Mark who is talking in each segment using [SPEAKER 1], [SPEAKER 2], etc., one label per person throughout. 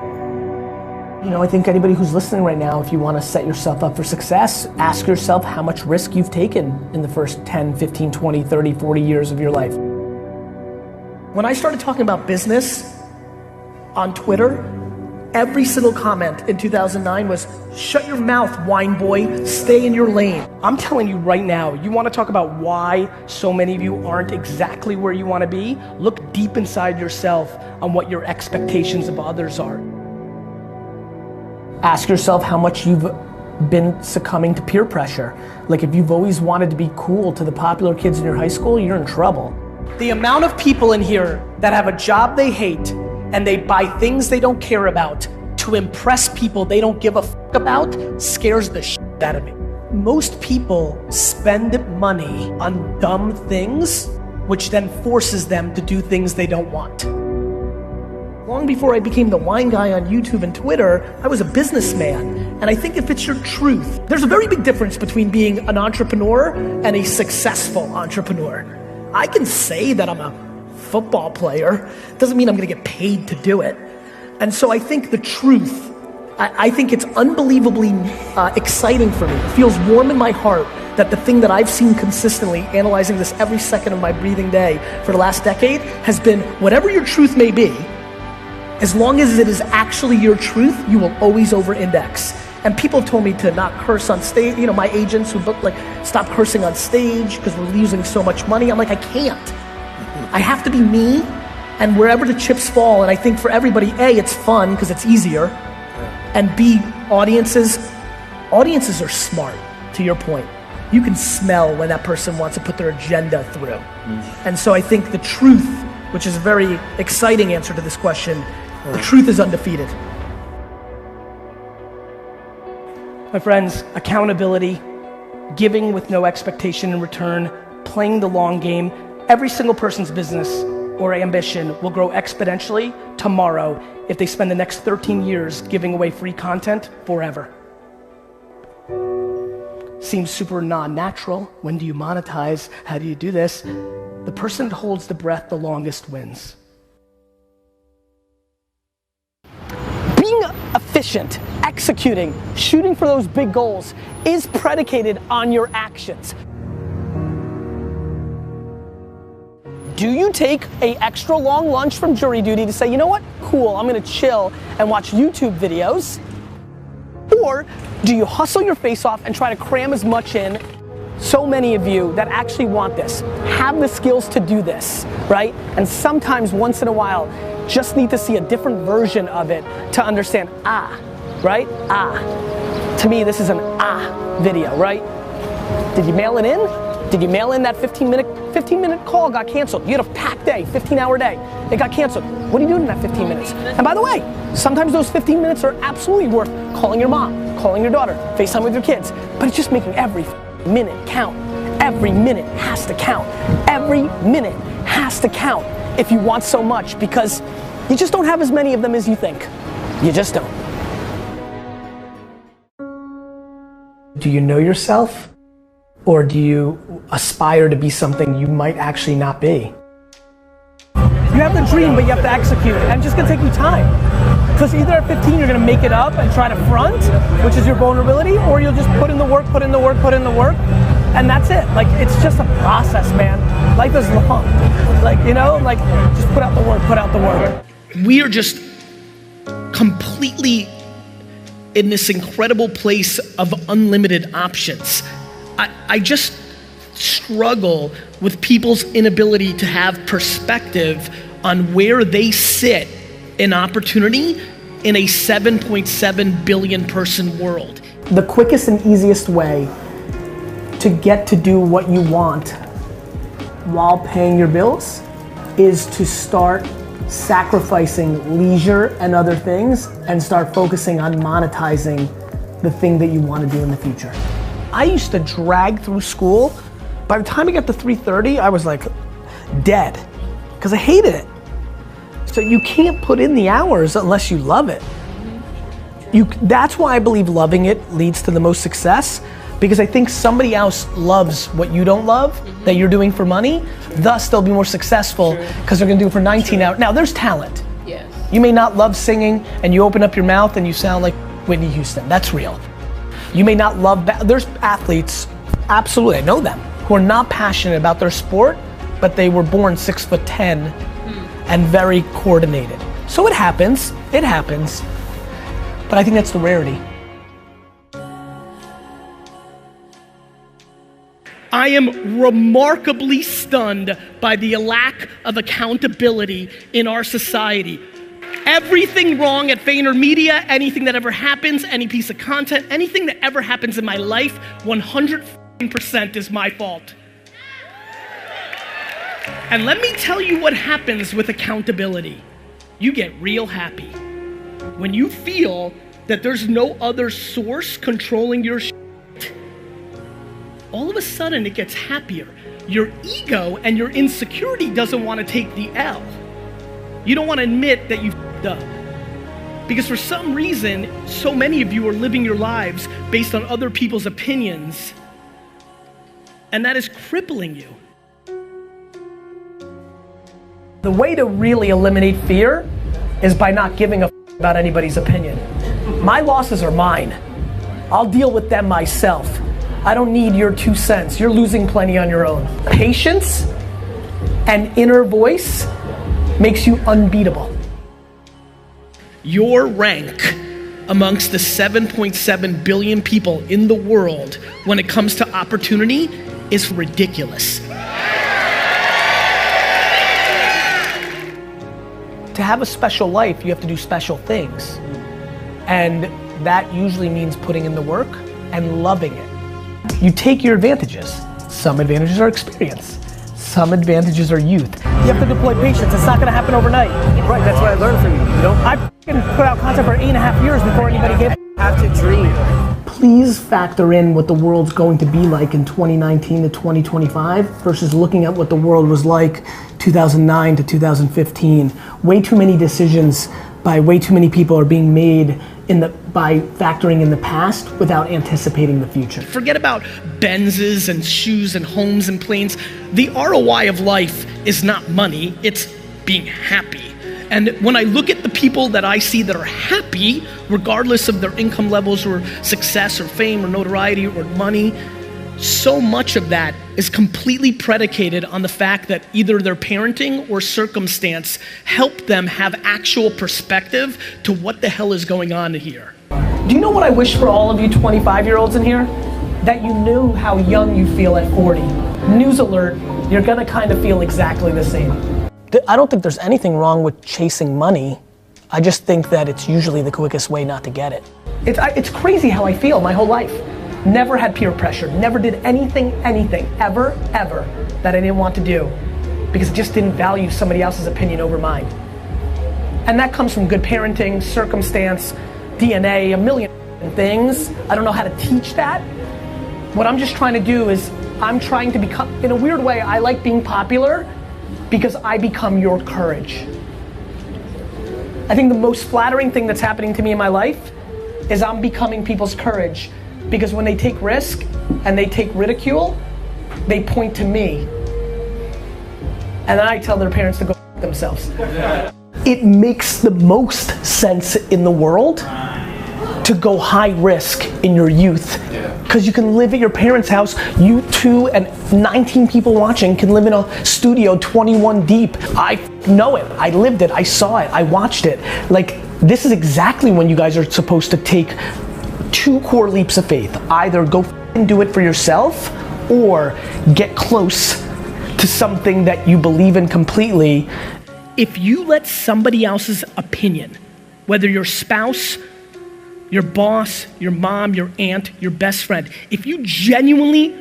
[SPEAKER 1] You know, I think anybody who's listening right now, if you want to set yourself up for success, ask yourself how much risk you've taken in the first 10, 15, 20, 30, 40 years of your life. When I started talking about business on Twitter, every single comment in 2009 was, shut your mouth, wine boy, stay in your lane. I'm telling you right now, you want to talk about why so many of you aren't exactly where you want to be? Look deep inside yourself on what your expectations of others are. Ask yourself how much you've been succumbing to peer pressure. Like if you've always wanted to be cool to the popular kids in your high school, you're in trouble. The amount of people in here that have a job they hate and they buy things they don't care about to impress people they don't give a fuck about scares the shit out of me. Most people spend money on dumb things, which then forces them to do things they don't want. Long before I became the wine guy on YouTube and Twitter, I was a businessman. And I think if it's your truth, there's a very big difference between being an entrepreneur and a successful entrepreneur. I can say that I'm a football player, doesn't mean I'm gonna get paid to do it. And so I think the truth, I think it's unbelievably exciting for me. It feels warm in my heart that the thing that I've seen consistently, analyzing this every second of my breathing day for the last decade, has been whatever your truth may be, as long as it is actually your truth, you will always over-index. And people have told me to not curse on stage. You know, my agents who book, like, stop cursing on stage because we're losing so much money. I'm like, I can't. I have to be me, and wherever the chips fall, and I think for everybody, A, it's fun because it's easier, and B, audiences are smart, to your point. You can smell when that person wants to put their agenda through. And so I think the truth, which is a very exciting answer to this question, the truth is undefeated. My friends, accountability, giving with no expectation in return, playing the long game, every single person's business or ambition will grow exponentially tomorrow if they spend the next 13 years giving away free content forever. Seems super non-natural. When do you monetize? How do you do this? The person that holds the breath the longest wins. Being efficient, executing, shooting for those big goals is predicated on your actions. Do you take an extra long lunch from jury duty to say, you know what, cool, I'm gonna chill and watch YouTube videos? Or do you hustle your face off and try to cram as much in? So many of you that actually want this, have the skills to do this, right? And sometimes, once in a while, just need to see a different version of it to understand, right? To me, this is an video, right? Did you mail it in? Did you mail in that 15 minute call got canceled? You had a packed day, 15-hour day. It got canceled. What are you doing in that 15 minutes? And by the way, sometimes those 15 minutes are absolutely worth calling your mom, calling your daughter, FaceTime with your kids, but it's just making every minute count. Every minute has to count. Every minute has to count if you want so much, because you just don't have as many of them as you think. You just don't. Do you know yourself? Or do you aspire to be something you might actually not be? You have the dream, but you have to execute it, and it's just gonna take you time. Because either at 15 you're gonna make it up and try to front, which is your vulnerability, or you'll just put in the work, and that's it. Like, it's just a process, man. Life is long. Like, you know, like, just put out the work. We are just completely in this incredible place of unlimited options. I just struggle with people's inability to have perspective on where they sit in opportunity in a 7.7 billion person world. The quickest and easiest way to get to do what you want while paying your bills is to start sacrificing leisure and other things and start focusing on monetizing the thing that you want to do in the future. I used to drag through school. By the time I got to 3:30, I was like dead because I hated it. So you can't put in the hours unless you love it. That's why I believe loving it leads to the most success, because I think somebody else loves what you don't love, that you're doing for money, thus they'll be more successful because they're gonna do it for 19 hours. Now there's talent.
[SPEAKER 2] Yes.
[SPEAKER 1] You may not love singing and you open up your mouth and you sound like Whitney Houston. That's real. You may not love, there's athletes, absolutely, I know them, who are not passionate about their sport, but they were born 6'10" and very coordinated. So it happens, but I think that's the rarity. I am remarkably stunned by the lack of accountability in our society. Everything wrong at VaynerMedia, anything that ever happens, any piece of content, anything that ever happens in my life, 100% is my fault. And let me tell you what happens with accountability. You get real happy. When you feel that there's no other source controlling your shit, all of a sudden it gets happier. Your ego and your insecurity doesn't want to take the L. You don't want to admit that you f***ed up. Because for some reason, so many of you are living your lives based on other people's opinions, and that is crippling you. The way to really eliminate fear is by not giving a f*** about anybody's opinion. My losses are mine. I'll deal with them myself. I don't need your 2 cents. You're losing plenty on your own. Patience and inner voice makes you unbeatable. Your rank amongst the 7.7 billion people in the world when it comes to opportunity is ridiculous. To have a special life, you have to do special things. And that usually means putting in the work and loving it. You take your advantages. Some advantages are experience. Some advantages are youth. You have to deploy patience. It's not gonna happen overnight.
[SPEAKER 2] Right, that's what I learned from you. You know,
[SPEAKER 1] I put out content for 8.5 years before anybody gave
[SPEAKER 2] you have to dream.
[SPEAKER 1] Please factor in what the world's going to be like in 2019 to 2025 versus looking at what the world was like 2009 to 2015. Way too many decisions by way too many people are being made by factoring in the past without anticipating the future. Forget about Benzes and shoes and homes and planes. The ROI of life is not money, it's being happy. And when I look at the people that I see that are happy, regardless of their income levels or success or fame or notoriety or money, so much of that is completely predicated on the fact that either their parenting or circumstance helped them have actual perspective to what the hell is going on here. Do you know what I wish for all of you 25-year-olds in here? That you knew how young you feel at 40. News alert, you're gonna kind of feel exactly the same. I don't think there's anything wrong with chasing money. I just think that it's usually the quickest way not to get it. It's crazy how I feel my whole life. Never had peer pressure, never did anything, ever, that I didn't want to do because I just didn't value somebody else's opinion over mine. And that comes from good parenting, circumstance, DNA, a million things. I don't know how to teach that. What I'm just trying to do is I'm trying to become, in a weird way, I like being popular because I become your courage. I think the most flattering thing that's happening to me in my life is I'm becoming people's courage. Because when they take risk and they take ridicule, they point to me. And then I tell their parents to go f themselves. It makes the most sense in the world to go high risk in your youth. Because you can live at your parents' house, you two and 19 people watching can live in a studio 21 deep. I know it, I lived it, I saw it, I watched it. Like, this is exactly when you guys are supposed to take 2 core leaps of faith. Either go and do it for yourself or get close to something that you believe in completely. If you let somebody else's opinion, whether your spouse, your boss, your mom, your aunt, your best friend, if you genuinely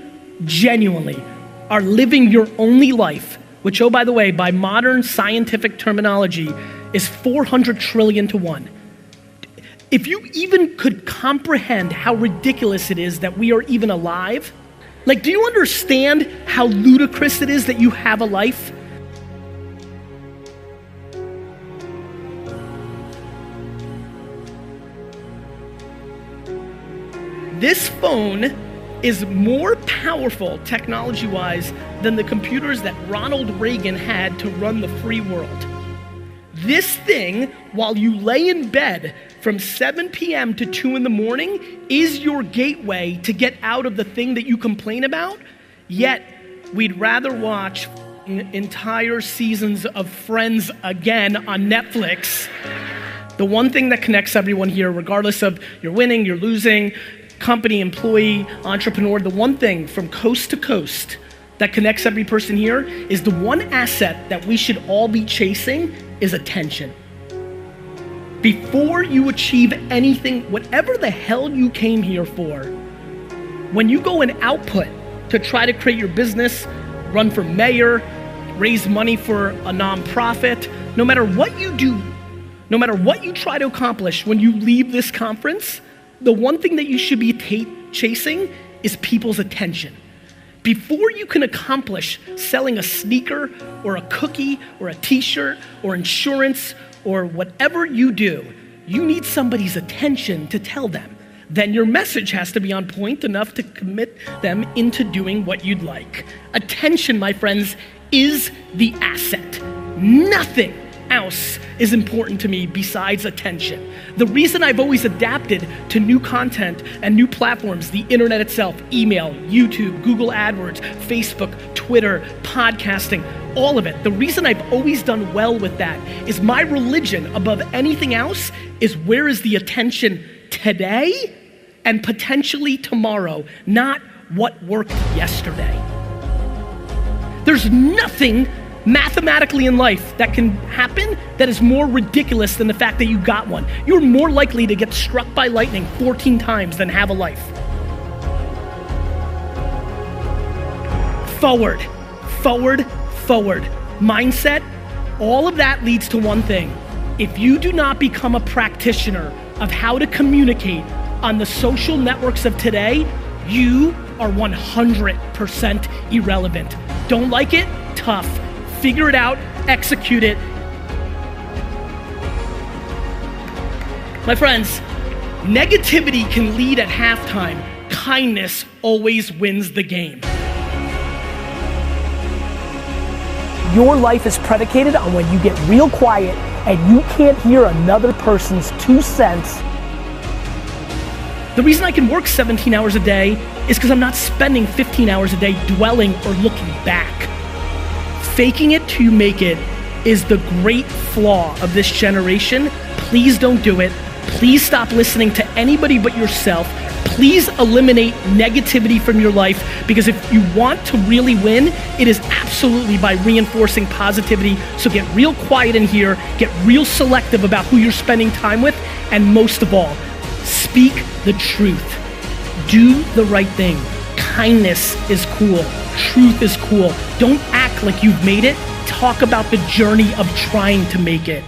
[SPEAKER 1] are living your only life, which, oh, by the way, by modern scientific terminology is 400 trillion to 1. If you even could comprehend how ridiculous it is that we are even alive, like, do you understand how ludicrous it is that you have a life? This phone is more powerful technology-wise than the computers that Ronald Reagan had to run the free world. This thing, while you lay in bed from 7 p.m. to 2 in the morning, is your gateway to get out of the thing that you complain about. Yet, we'd rather watch entire seasons of Friends again on Netflix. The one thing that connects everyone here, regardless of you're winning, you're losing, company, employee, entrepreneur, the one thing from coast to coast that connects every person here is the one asset that we should all be chasing is attention. Before you achieve anything, whatever the hell you came here for, when you go and output to try to create your business, run for mayor, raise money for a nonprofit, no matter what you do, no matter what you try to accomplish, when you leave this conference, the one thing that you should be chasing is people's attention. Before you can accomplish selling a sneaker or a cookie or a t-shirt or insurance or whatever you do, you need somebody's attention to tell them. Then your message has to be on point enough to commit them into doing what you'd like. Attention, my friends, is the asset. Nothing else is important to me besides attention. The reason I've always adapted to new content and new platforms, the internet itself, email, YouTube, Google AdWords, Facebook, Twitter, podcasting, all of it. The reason I've always done well with that is my religion above anything else is where is the attention today and potentially tomorrow, not what worked yesterday. There's nothing mathematically in life that can happen that is more ridiculous than the fact that you got one. You're more likely to get struck by lightning 14 times than have a life. Forward, forward, forward. Mindset, all of that leads to one thing. If you do not become a practitioner of how to communicate on the social networks of today, you are 100% irrelevant. Don't like it? Tough. Figure it out, execute it. My friends, negativity can lead at halftime. Kindness always wins the game.
[SPEAKER 3] Your life is predicated on when you get real quiet and you can't hear another person's 2 cents.
[SPEAKER 1] The reason I can work 17 hours a day is because I'm not spending 15 hours a day dwelling or looking back. Faking it till you make it is the great flaw of this generation. Please don't do it. Please stop listening to anybody but yourself. Please eliminate negativity from your life, because if you want to really win, it is absolutely by reinforcing positivity. So get real quiet in here, get real selective about who you're spending time with, and most of all, speak the truth. Do the right thing. Kindness is cool. Truth is cool. Don't act like you've made it. Talk about the journey of trying to make it.